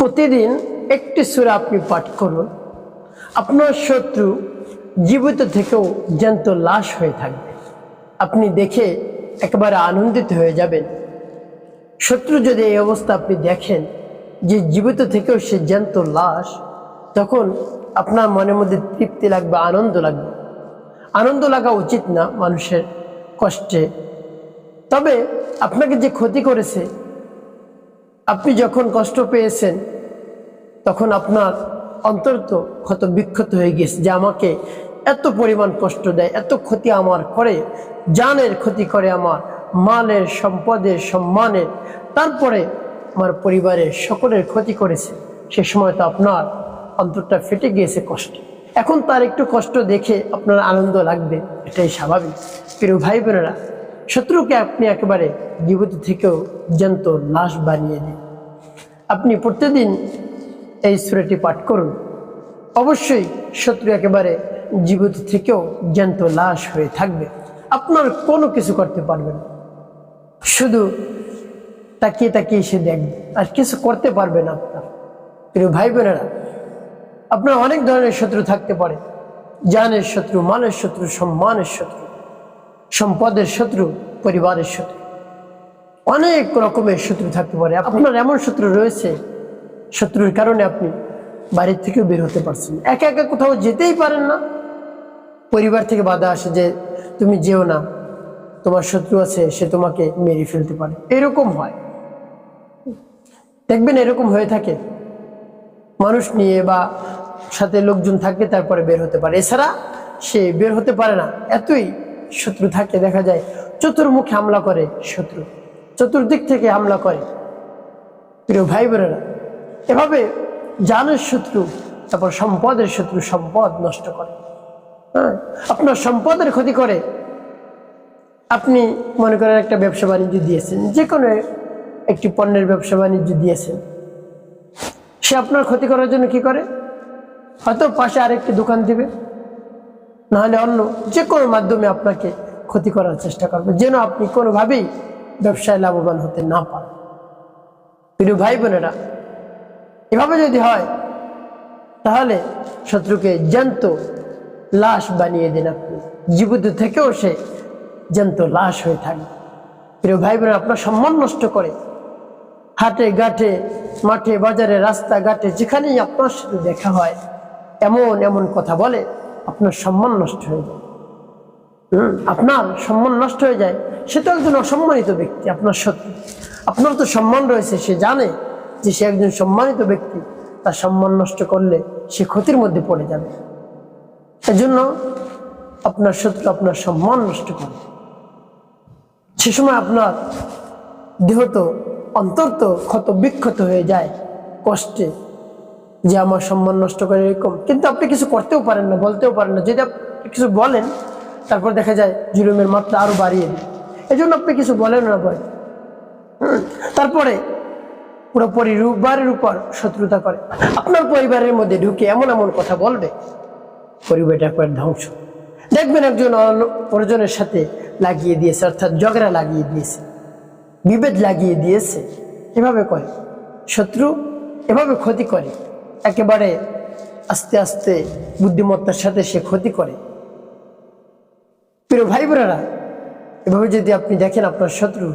প্রতিদিন একটি সূরা আপনি পাঠ করুন, আপনার শত্রু জীবিত থেকেও জ্যান্ত লাশ হয়ে থাকবে। আপনি দেখে একেবারে আনন্দিত হয়ে যাবেন। শত্রু যদি এই অবস্থা আপনি দেখেন যে জীবিত থেকেও সে জ্যান্ত লাশ, তখন আপনার মনের মধ্যে তৃপ্তি লাগবে, আনন্দ লাগবে। আনন্দ লাগা উচিত না মানুষের কষ্টে, তবে আপনাকে যে ক্ষতি করেছে, আপনি যখন কষ্ট পেয়েছেন তখন আপনার অন্তর তো ক্ষত বিক্ষত হয়ে গেছে যে আমাকে এত পরিমাণ কষ্ট দেয়, এত ক্ষতি আমার করে, জানের ক্ষতি করে, আমার মালের, সম্পদের, সম্মানের, তারপরে আমার পরিবারের সকলের ক্ষতি করেছে। সে সময় তো আপনার অন্তরটা ফেটে গিয়েছে কষ্টে। এখন তার একটু কষ্ট দেখে আপনার আনন্দ লাগবে, এটাই স্বাভাবিক। প্রিয় ভাই বোনেরা, শত্রুকে আপনি একেবারে জীবিত থেকেও জ্যান্ত লাশ বানিয়ে দিন। আপনি প্রতিদিন এই সূরাটি পাঠ করুন, অবশ্যই শত্রু একেবারে জীবিত থেকেও জ্যান্ত লাশ হয়ে থাকবে। আপনার কোনো কিছু করতে পারবে না, শুধু তাকিয়ে তাকিয়ে সে দেখবে, আর কিছু করতে পারবে না আপনার। প্রিয় ভাই বোনেরা, আপনার অনেক ধরনের শত্রু থাকতে পারে, জানের শত্রু, মালের শত্রু, সম্মানের শত্রু, সম্পদের শত্রু, পরিবারের শত্রু, অনেক রকমের শত্রু থাকতে পারে। আপনার এমন শত্রু রয়েছে, শত্রুর কারণে আপনি বাড়ির থেকেও বের হতে পারছেন, একা একা কোথাও যেতেই পারেন না। পরিবার থেকে বাধা আসে যে তুমি যেও না, তোমার শত্রু আছে, সে তোমাকে মেরে ফেলতে পারে। এরকম হয়, দেখবেন এরকম হয়ে থাকে। মানুষ নিয়ে বা সাথে লোকজন থাকে, তারপরে বের হতে পারে, এছাড়া সে বের হতে পারে না। এতই শত্রু থাকে, দেখা যায় চতুর্মুখে হামলা করে শত্রু, চতুর্দিক থেকে হামলা করে। প্রিয় ভাই বোনেরা, এভাবে জানের শত্রু, তারপর সম্পদের শত্রু, সম্পদ নষ্ট করে, আপনার সম্পদের ক্ষতি করে। আপনি মনে করেন একটা ব্যবসা বাণিজ্য দিয়েছেন, যে কোনো একটি পণ্যের ব্যবসা বাণিজ্য দিয়েছেন, সে আপনার ক্ষতি করার জন্য কি করে? হয়তো পাশে আরেকটি দোকান দিবে, নাহলে অন্য যে কোনো মাধ্যমে আপনাকে ক্ষতি করার চেষ্টা করবে, যেন আপনি কোনোভাবেই ব্যবসায় লাভবান হতে না পারেন। প্রিয় ভাই বোনেরা, এভাবে যদি হয় তাহলে শত্রুকে জ্যান্ত লাশ বানিয়ে দিন আপনি, জীবিত থেকেও সে জ্যান্ত লাশ হয়ে থাকবে। প্রিয় ভাই বোনেরা, আপনার সম্মান নষ্ট করে, হাটে ঘাটে, মাঠে বাজারে, রাস্তাঘাটে, যেখানেই আপনার সাথে দেখা হয় এমন এমন কথা বলে, আপনার সম্মান নষ্ট হয়ে যায়। আপনার সম্মান নষ্ট হয়ে যায়। সে তো একজন অসম্মানিত ব্যক্তি, আপনার শত্রু। আপনার তো সম্মান রয়েছে, সে জানে যে সে একজন সম্মানিত ব্যক্তি, তার সম্মান নষ্ট করলে সে ক্ষতির মধ্যে পড়ে যাবে। এজন্য আপনার শত্রু আপনার সম্মান নষ্ট করে, সে সময় আপনার দেহ তো, অন্তর তো ক্ষত বিক্ষত হয়ে যায় কষ্টে, যে আমার সম্মান নষ্ট করে এরকম। কিন্তু আপনি কিছু করতেও পারেন না, বলতেও পারেন না। যদি আপনি কিছু বলেন, তারপর দেখা যায় জুলুমের মাত্রা আরো বাড়িয়ে দেয়। এই জন্য আপনি কিছু বলেন না, ভয়। তারপরে পুরো পরিবারের উপর শত্রুতা করে, আপনার পরিবারের মধ্যে ঢুকে এমন এমন কথা বলবে, পরিবারটা একবার ধ্বংস। দেখবেন একজন অন্যজনের সাথে লাগিয়ে দিয়েছে, অর্থাৎ ঝগড়া লাগিয়ে দিয়েছে, বিভেদ লাগিয়ে দিয়েছে। এভাবে করে শত্রু, এভাবে ক্ষতি করে, একেবারে আস্তে আস্তে বুদ্ধিমত্তার সাথে সে ক্ষতি করে। প্রিয় ভাই বোনেরা, এভাবে যদি আপনি দেখেন আপনার শত্রু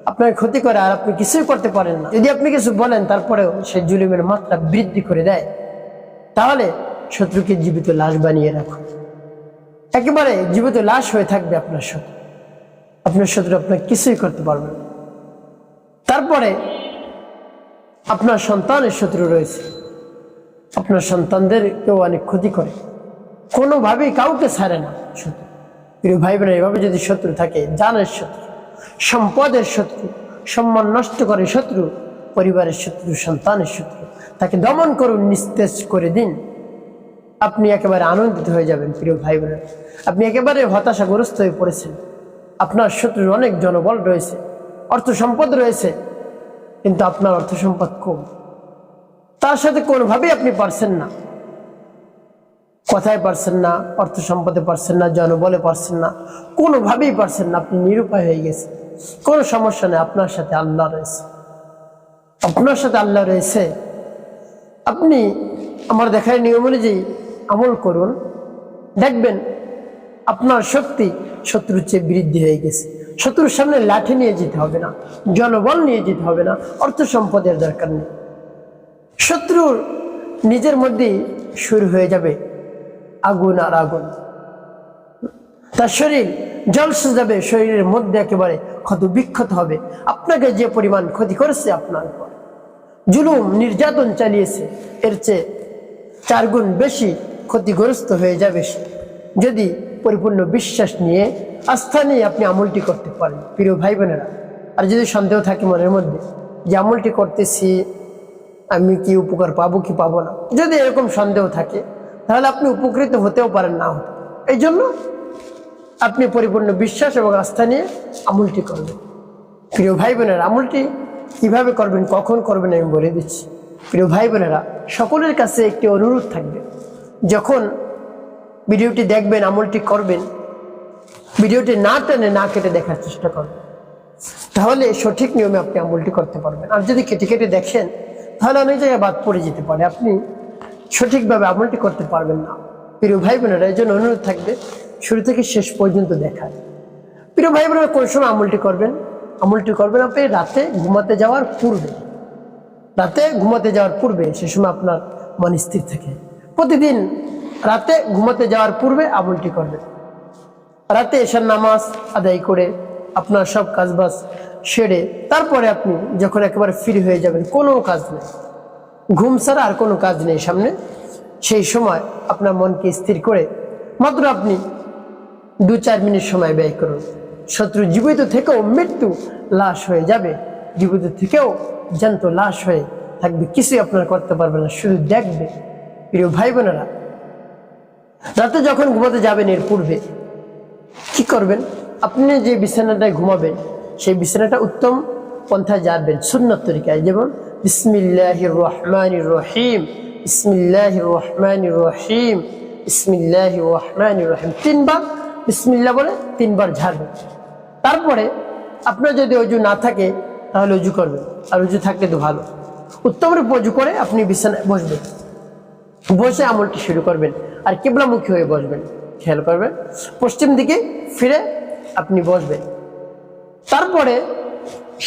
আপনার ক্ষতি করে আর আপনি কিছুই করতে পারেন না, যদি আপনি কিছু বলেন তারপরেও সে জুলুমের মাত্রা বৃদ্ধি করে দেয়, তাহলে শত্রুকে জীবিত লাশ বানিয়ে রাখুন। একেবারে জীবিত লাশ হয়ে থাকবে আপনার শত্রু। আপনার শত্রু আপনার কিছুই করতে পারবে না। তারপরে আপনার সন্তানের শত্রু রয়েছে, আপনার সন্তানদেরকেও অনেক ক্ষতি করে, কোনোভাবেই কাউকে ছাড়ে না শত্রু। প্রিয় ভাই বোনেরা, এভাবে যদি শত্রু থাকে, জানের শত্রু, সম্পদের শত্রু, সম্মান নষ্ট করে শত্রু, পরিবারের শত্রু, সন্তানের শত্রু, তাকে দমন করুন, নিস্তেজ করে দিন। আপনি একেবারে আনন্দিত হয়ে যাবেন। প্রিয় ভাই বোনেরা, আপনি একেবারে হতাশাগ্রস্ত হয়ে পড়েছেন, আপনার শত্রুর অনেক জনবল রয়েছে, অর্থ সম্পদ রয়েছে, কিন্তু আপনার অর্থ সম্পদ কম, তার সাথে কোনোভাবেই আপনি পারছেন না, কথায় পারছেন না, অর্থ সম্পদে পারছেন না, জনবলে পারছেন না, কোনোভাবেই পারছেন না। আপনি নিরুপায় হয়ে গেছেন। কোনো সমস্যা নেই, আপনার সাথে আল্লাহ রয়েছে, আপনার সাথে আল্লাহ রয়েছে। আপনি আমার দেখার নিয়ম অনুযায়ী আমল করুন, দেখবেন আপনার শক্তি শত্রুর চেয়ে বৃদ্ধি হয়ে গেছে। শত্রুর সামনে লাঠি নিয়ে যেতে হবে না, জনবল নিয়ে যেতে হবে না, অর্থ সম্পদের দরকার নেই। শত্রুর নিজের মধ্যেই শুরু হয়ে যাবে আগুন আর আগুন, তার শরীর ঝলসে যাবে, শরীরের মধ্যে একেবারে ক্ষত বিক্ষত হবে। আপনাকে যে পরিমাণ ক্ষতি করেছে, আপনার উপর জুলুম নির্যাতন চালিয়েছে, এর চেয়ে 4 গুণ বেশি ক্ষতিগ্রস্ত হয়ে যাবে সে, যদি পরিপূর্ণ বিশ্বাস নিয়ে আস্থা নিয়ে আপনি আমলটি করতে পারেন। প্রিয় ভাই বোনেরা, আর যদি সন্দেহ থাকে মনের মধ্যে যে আমলটি করতেছি আমি কি উপকার পাবো কি পাবো না, যদি এরকম সন্দেহ থাকে তাহলে আপনি উপকৃত হতেও পারেন, না হতে। এই জন্য আপনি পরিপূর্ণ বিশ্বাস এবং আস্থা নিয়ে আমলটি করবেন। প্রিয় ভাই বোনেরা, আমলটি কিভাবে করবেন, কখন করবেন আমি বলে দিচ্ছি। প্রিয় ভাই বোনেরা, সকলের কাছে একটি অনুরোধ থাকবে, যখন ভিডিওটি দেখবেন আমলটি করবেন, ভিডিওটি না টেনে না কেটে দেখার চেষ্টা করবেন, তাহলে সঠিক নিয়মে আপনি আমলটি করতে পারবেন। আর যদি কেটে কেটে দেখেন তাহলে অনেক জায়গায় বাদ পড়ে যেতে পারে, আপনি সঠিকভাবে আমলটি করতে পারবেন না। প্রিয় ভাই বোনেরা, এই জন্য অনুরোধ থাকবে শুরু থেকে শেষ পর্যন্ত দেখার। প্রিয় ভাই বোনেরা, কোন সময় আমলটি করবেন? আমলটি করবেন আপনি রাতে ঘুমাতে যাওয়ার পূর্বে। রাতে ঘুমাতে যাওয়ার পূর্বে, সে সময় আপনার মন স্থির থাকে। প্রতিদিন রাতে ঘুমাতে যাওয়ার পূর্বে আমলটি করবেন। রাতে এশার নামাজ আদায় করে আপনার সব কাজবাজ সেরে তারপরে আপনি যখন একেবারে ফ্রি হয়ে যাবেন, কোনো কাজ নেই, ঘুম ছাড়া আর কোনো কাজ নেই সামনে, সেই সময় আপনার মনকে স্থির করে মাত্র আপনি 2-4 মিনিট সময় ব্যয় করুন। শত্রু জীবিত থেকেও মৃত্যু লাশ হয়ে যাবে, জীবিত থেকেও জ্যান্ত লাশ হয়ে থাকবে, কিছুই আপনারা করতে পারবে না, শুধু দেখবে। প্রিয় ভাই বোনেরা, রাতে যখন ঘুমাতে যাবেন এর পূর্বে কি করবেন? আপনি যে বিছানাটায় ঘুমাবেন সেই বিছানাটা উত্তম পন্থায় যাবেন, সুন্নত তরিকায়, যেমন বিসমিল্লাহির রহমানির রহিম, বিসমিল্লাহির রহমানির রহিম, বিসমিল্লাহির রহমানির রহিম 3 বার বিসমিল্লাহ বলে 3 বার ঝাড়বেন। তারপরে আপনার যদি অজু না থাকে তাহলে অজু করবেন, আর অজু থাকলে তো ভালো। উত্তম রূপে অজু করে আপনি বিছানায় বসবেন, বসে আমলটি শুরু করবেন, আর কিবলামুখী হয়ে বসবেন। খেয়াল করবেন পশ্চিম দিকে ফিরে আপনি বসবেন। তারপরে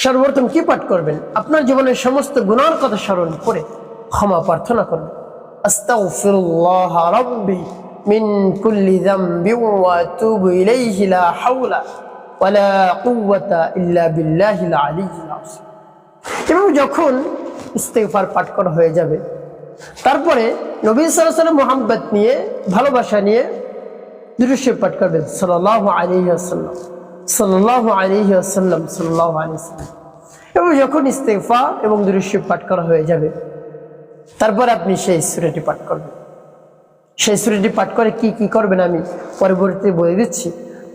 সর্বপ্রথম কি পাঠ করবেন? আপনার জীবনের সমস্ত গুনার কথা স্মরণ করে ক্ষমা প্রার্থনা করবেন। আস্তাগফিরুল্লাহ রাব্বি মিন কুল্লি যামবি ওয়া আতুবু ইলাইহি লা হাওলা ওয়ালা কুওয়াতা ইল্লা বিল্লাহিল আলিয়্যিল আযীম। এবং যখন ইস্তেগফার পাঠ করা হয়ে যাবে, তারপরে নবী সাল্লাল্লাহু আলাইহি ওয়াসাল্লাম মুহাব্বত নিয়ে, ভালোবাসা নিয়ে দুরূদ শরীফ পাঠ করবেন, সাল্লাল্লাহু আলাইহি ওয়াসাল্লাম, সাল্লাল্লাহু আলাইহি ওয়াসাল্লাম, সাল্লাল্লাহু আলাইহি ওয়াসাল্লাম। এবং যখন ইস্তেগফার এবং দুরূদ শরীফ পাঠ করা হয়ে যাবে, তারপর আপনি সেই সূরাটি পাঠ করবেন। সেই সূরাটি পাঠ করে কি কি করবেন আমি পরবর্তীতে বলে দিচ্ছি।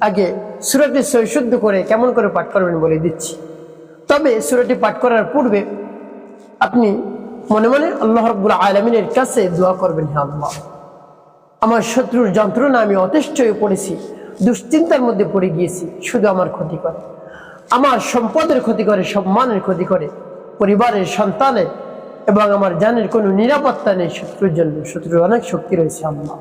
আগে সূরাটি শুদ্ধ করে কেমন করে পাঠ করবেন বলে দিচ্ছি। তবে সূরাটি পাঠ করার পূর্বে আপনি মনে মনে আল্লাহ রাব্বুল আলামিনের কাছে দোয়া করবেন, হে আল্লাহ, আমার শত্রুর যন্ত্রণা আমি অতিষ্ঠ হয়ে পড়েছি, দুশ্চিন্তার মধ্যে পড়ে গিয়েছি, শুধু আমার ক্ষতি করে, আমার সম্পদের ক্ষতি করে, সম্মানের ক্ষতি করে, পরিবারের, সন্তানের এবং আমার জানের কোনো নিরাপত্তা নেই শত্রুর জন্য। শত্রুর অনেক শক্তি রয়েছে আল্লাহ,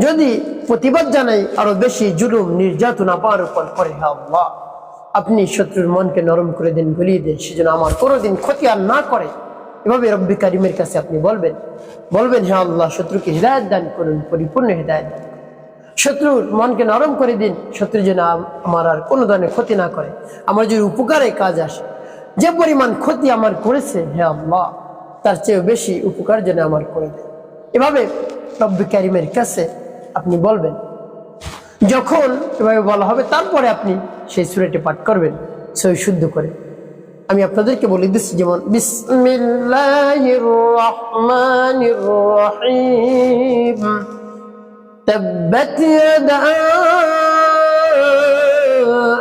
যদি প্রতিবাদ জানাই আরো বেশি জুলুম নির্যাতন আমার উপর করে, হে আল্লাহ আপনি শত্রুর মনকে নরম করে দিন, গলিয়ে দিন, সেজন্য আমার কোনোদিন ক্ষতি আর না করে। এভাবে রব্বি কারিমের কাছে আপনি বলবেন, হে আল্লাহ শত্রুকে হিদায়াত দান করুন, পরিপূর্ণ হিদায়াত দান করুন, শত্রুর মনকে নরম করে দিন, শত্রু যেন আমার আর কোনো ধরনের ক্ষতি না করে, আমার যদি উপকারে কাজ আসে। যে পরিমাণ ক্ষতি আমার করেছে, হে আল্লাহ তার চেয়ে বেশি উপকার যেন আমার করে দেয়। এভাবে রব্বি কারিমের কাছে আপনি বলবেন। যখন এভাবে বলা হবে, তারপরে আপনি সেই সূরাটি পাঠ করবেন সহি শুদ্ধ করে। আমি আপনাদেরকে বলে দিচ্ছি, যেমন বিসমিল্লাহির রহমানির রহিম, তাব্বাত ইয়াদা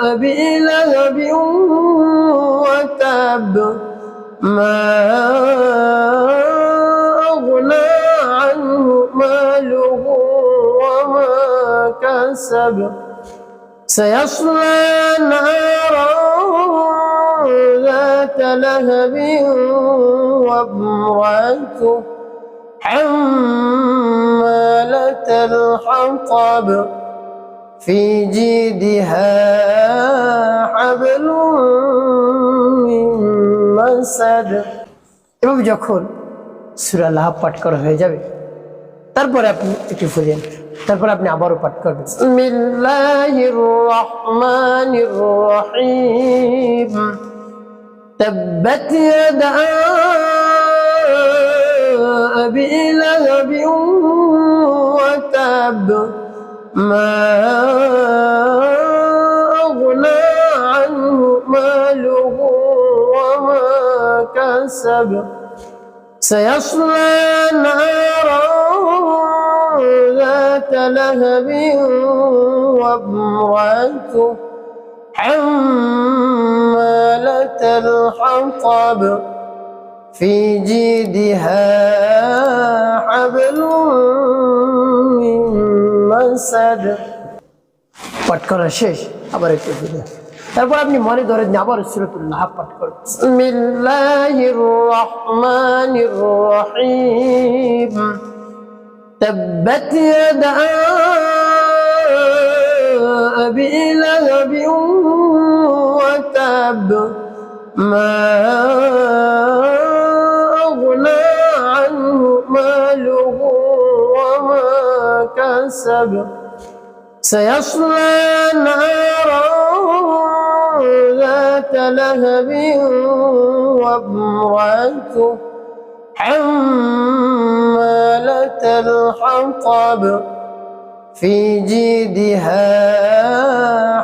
আবি লাহাবিন ওয়া তাব, মা আগনা আনহু মালুহু ওয়া মা কাসাব, سيصلى نارا ذات لهب وامرأته حمالة الحطب في جيدها حبل من مسد। এভাবে যখন সূরা লাহাব পাঠ করা হয়ে যাবে তারপরে আপনি একটু ফুলেন, তারপর আপনি আবারও পাঠ করবেন বিসমিল্লাহির রহমানির রহিম তাব্বাত ইয়াদা আবি লাহাবিন ওয়া তাব মা আগনা আনহু মালুহু ওয়া মা কাসাব سيصلى نارا ذات لهب وامرأته حمالة الحطب في جيدها حبل من مسد। পাঠ করা শেষ, আবার একটু ফিরে তারপর আপনি মনে ধরেন আবার সূরাতুল লাহাব পাঠ করবেন বিসমিল্লাহির রহমানির রহিম তাব্বাত ইয়াদা আবি লাহাবিন ওয়া তাব মা আগনা আনহু মালুহু ওয়া মা কাসাব سيصلى نارا ذات لهب وامرأته حمالة الحطب في جيدها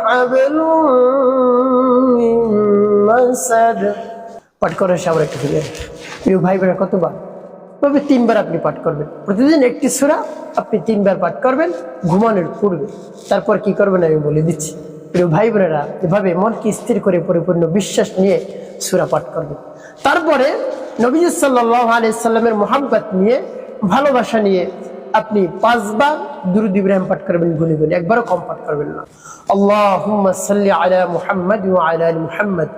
حبل من مسد। পাঠ করার সামনে একটু ফিরে প্রিয় ভাই বোনেরা, কতবার তবে 3 বার আপনি পাঠ করবেন। প্রতিদিন একটি সূরা আপনি 3 বার পাঠ করবেন ঘুমানোর পূর্বে। তারপর কি করবেন আমি বলে দিচ্ছি। প্রিয় ভাই বোনেরা, এভাবে মনকে স্থির করে পরিপূর্ণ বিশ্বাস নিয়ে সূরা পাঠ করবেন। তারপরে নবী সাল্লাল্লাহু আলাইহি সাল্লামের মুহাব্বত নিয়ে, ভালোবাসা নিয়ে আপনি 5 বার দুরূদ ইব্রাহিম পাঠ করবেন গুনে গুনে, একবারও কম পাঠ করবেন না। আল্লাহুম্মা সাল্লি আলা মুহাম্মাদ ওয়া আলা আলি মুহাম্মাদ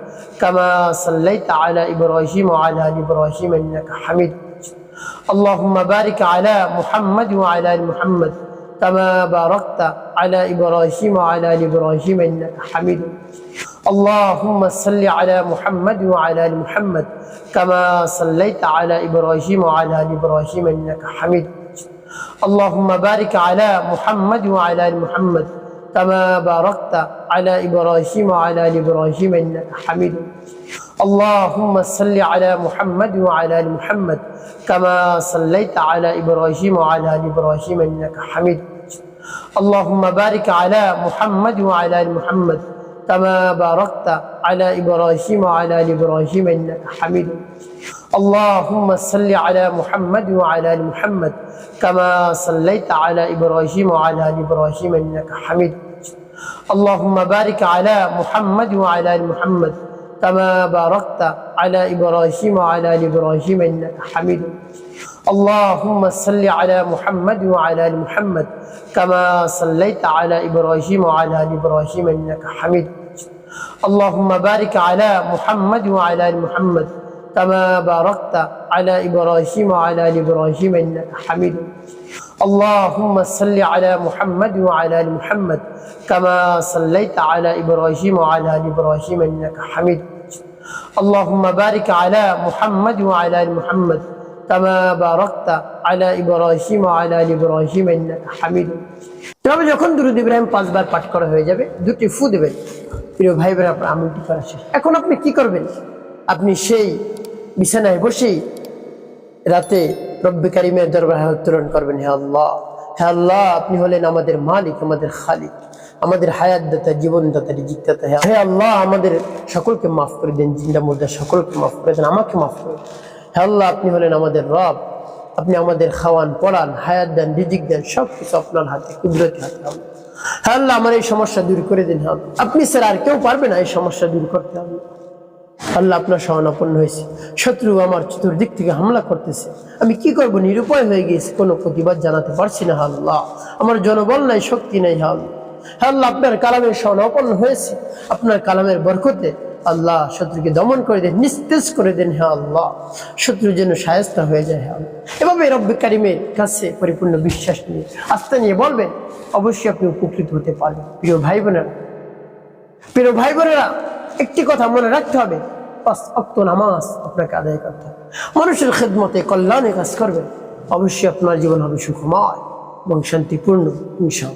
কামা সাল্লাইতা আলা ইব্রাহিম ওয়া আলা আলি ইব্রাহিম ইন্নাকা হামিদ। اللهم بارك على محمد وعلى ال محمد كما باركت على ابراهيم وعلى ال ابراهيم انك حميد مجيد. اللهم صل على محمد وعلى ال محمد كما صليت على ابراهيم وعلى ال ابراهيم انك حميد مجيد. اللهم بارك على محمد وعلى ال محمد كما باركت على ابراهيم وعلى ال ابراهيم انك حميد مجيد. اللهم صل على محمد وعلى ال محمد كما صليت على ابراهيم وعلى ال ابراهيم انك حميد مجيد. اللهم بارك على محمد وعلى ال محمد كما باركت على ابراهيم وعلى ال ابراهيم انك حميد مجيد. اللهم صل على محمد وعلى ال محمد كما صليت على ابراهيم وعلى ال ابراهيم انك حميد مجيد. اللهم بارك على محمد وعلى ال محمد كما باركت على ابراهيم وعلى ال ابراهيم انك حميد مجيد. اللهم صل على محمد وعلى ال محمد كما صليت على ابراهيم وعلى ال ابراهيم انك حميد مجيد. اللهم بارك على محمد وعلى ال محمد كما باركت على ابراهيم وعلى ال ابراهيم انك حميد مجيد. اللهم صل على محمد وعلى ال محمد كما صليت على ابراهيم وعلى ال ابراهيم انك حميد مجيد. اللهم بارك على محمد وعلى ال محمد كما باركت على ابراهيم وعلى ال ابراهيم انك حميد مجيد. তবে যখন দুরূদ ইব্রাহিম 5 বার পাঠ করা হয়ে যাবে, দুটি ফু দেবেন। প্রিয় ভাই বোনেরা, আপনার আমলটি করা শেষ। এখন আপনি কি করবেন? আপনি সেই বিছানায় বসেই রাতে রব্বে কারিমের দরবারে উত্তোলন করবেন, হে আল্লাহ, হে আল্লাহ, আপনি হলেন আমাদের মালিক, আমাদের খালিক, আমাদের হায়াত দাতা, জীবন দাতা, রিজিক দাতা। হে আল্লাহ, আমাদের সকলকে মাফ করে দেন, জিন্দা মুর্দা সকলকে মাফ করে দেন, আমাকে মাফ করে দেন। হে আল্লাহ, আপনি হলেন আমাদের রব, আপনি আমাদের খাওয়ান, পড়ান, হায়াত দেন, রিজিক দেন, সব কিছু আপনার হাতে, কুদরতি হাতে। হে আল্লাহ, আমার এই সমস্যা দূর করে দিন। আপনি স্যার আর কেউ পারবে না এই সমস্যা দূর করতে। হবে আল্লাহ, আপনার শরণাপন্ন হয়েছে, শত্রু আমার চতুর্দিক থেকে হামলা করতেছে, আমি কি করবো? নিরুপায় হয়ে গেছি, কোনো প্রতিবাদ জানাতে পারছি না। আল্লাহ, আমার জনবল নাই, শক্তি নাই। আল্লাহ, আপনার কালামের শরণাপন্ন হয়েছে, আপনার কালামের বরকতে আল্লাহ শত্রুকে দমন করে দেন, নিস্তেজ করে দেন। হ্যাঁ আল্লাহ, শত্রুর জন্য শায়েস্তা হয়ে যায়। হ্যাঁ আল্লাহ, এভাবে রব্বে কারিমের কাছে পরিপূর্ণ বিশ্বাস নিয়ে আস্থা নিয়ে বলবেন, অবশ্যই আপনি উপকৃত হতে পারবেন। প্রিয় ভাই বোনেরা, একটি কথা মনে রাখতে হবে, 5 ওয়াক্ত নামাজ আপনাকে আদায় করতে হবে, মানুষের খেদমতে কল্যাণে কাজ করবেন, অবশ্যই আপনার জীবন হবে সুখময় এবং শান্তিপূর্ণ ইনশাআল্লাহ।